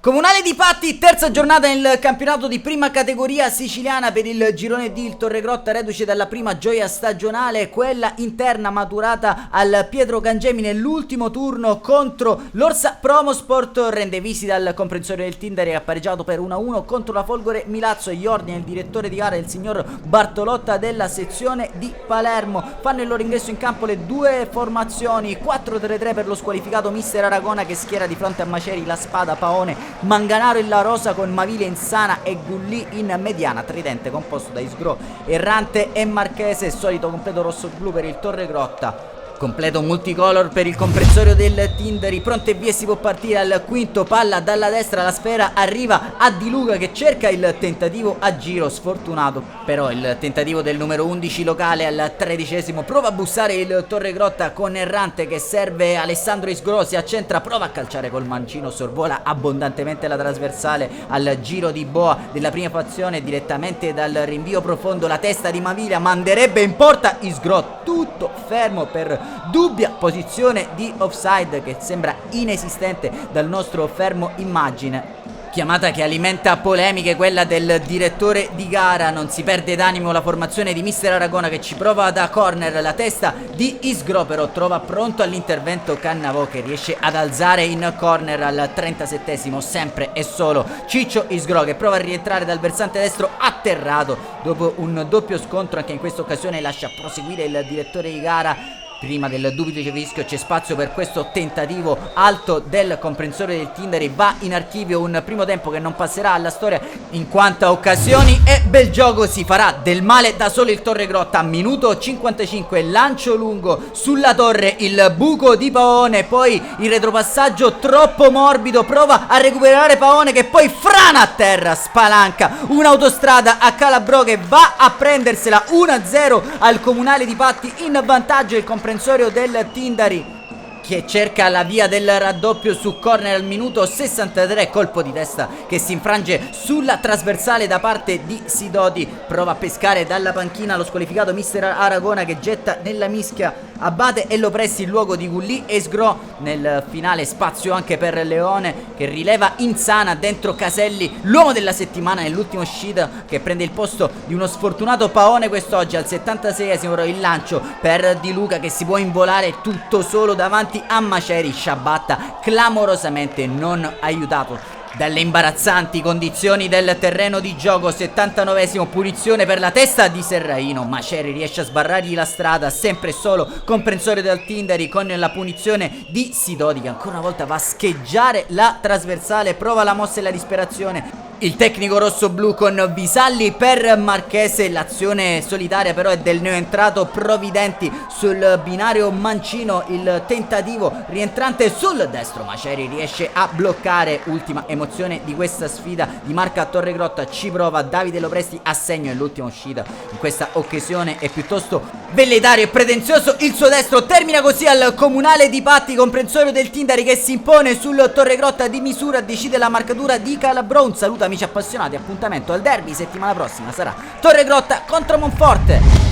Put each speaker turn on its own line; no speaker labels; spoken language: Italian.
Comunale di Patti, terza giornata nel campionato di prima categoria siciliana per il girone D. Il Torregrotta, reduce dalla prima gioia stagionale, quella interna maturata al Pietro Gangemi nell'ultimo turno contro l'Orsa Promosport, rende visita al comprensorio del Tindari che ha pareggiato per 1-1 contro la Folgore Milazzo. Gli ordini il direttore di gara, il signor Bartolotta della sezione di Palermo. Fanno il loro ingresso in campo le due formazioni: 4-3-3 per lo squalificato mister Aragona, che schiera di fronte a Maceri la Spada, Paone, Manganaro e La Rosa, con Mavile in sana e Gulli in mediana. Tridente composto da Isgro, Errante e Marchese. Solito completo rosso-blu per il Torregrotta. Completo multicolor per il comprensorio del Tindari. Pronto e via, si può partire al quinto. Palla dalla destra, la sfera arriva a Di Luca che cerca il tentativo a giro, sfortunato però il tentativo del numero 11 locale. Al 13esimo prova a bussare il Torregrotta con Errante che serve Alessandro Isgro, si accentra, prova a calciare col mancino, sorvola abbondantemente la trasversale al giro di boa della prima fazione. Direttamente dal rinvio profondo la testa di Mavila manderebbe in porta Isgro, tutto fermo per dubbia posizione di offside che sembra inesistente dal nostro fermo immagine. Chiamata che alimenta polemiche, quella del direttore di gara. Non si perde d'animo la formazione di mister Aragona che ci prova da corner. La testa di Isgro però trova pronto all'intervento Cannavò, che riesce ad alzare in corner al 37esimo. Sempre e solo Ciccio Isgro che prova a rientrare dal versante destro, atterrato dopo un doppio scontro. Anche in questa occasione lascia proseguire il direttore di gara. Prima del duplice fischio c'è spazio per questo tentativo alto del comprensorio del Tindari. Va in archivio un primo tempo che non passerà alla storia in quanto a occasioni, e bel gioco. Si farà del male da solo il Torregrotta. Minuto 55, lancio lungo sulla torre, il buco di Paone, poi il retropassaggio troppo morbido, prova a recuperare Paone che poi frana a terra, spalanca un'autostrada a Calabrò che va a prendersela. 1-0 al Comunale di Patti, in vantaggio il comprensorio del Tindari, che cerca la via del raddoppio su corner al minuto 63. Colpo di testa che si infrange sulla trasversale da parte di Sidoti. Prova a pescare dalla panchina lo squalificato mister Aragona che getta nella mischia Abate e Lopresti in luogo di Gulli e Sgro. Nel finale spazio anche per Leone che rileva Insana dentro Caselli, l'uomo della settimana nell'ultimo uscita, che prende il posto di uno sfortunato Paone quest'oggi. Al 76esimo il lancio per Di Luca che si può involare tutto solo davanti a Maceri. Sciabatta clamorosamente non aiutato dalle imbarazzanti condizioni del terreno di gioco. 79esimo, punizione per la testa di Serraino. Maceri riesce a sbarrargli la strada, sempre e solo comprensorio del Tindari, con la punizione di Sidoti che ancora una volta va a scheggiare la trasversale, prova la mossa e la disperazione il tecnico rosso-blu con Visalli per Marchese. L'azione solitaria però è del neoentrato Providenti sul binario mancino. Il tentativo rientrante sul destro, Maceri riesce a bloccare. Ultima emozione di questa sfida di marca Torregrotta, ci prova Davide Lopresti a segno e l'ultima uscita in questa occasione è piuttosto velleitario e pretenzioso. Il suo destro termina così al Comunale di Patti, comprensorio del Tindari che si impone sul Torregrotta di misura, decide la marcatura di Calabrò. Un saluto amici appassionati, appuntamento al derby settimana prossima sarà Torregrotta contro Monforte.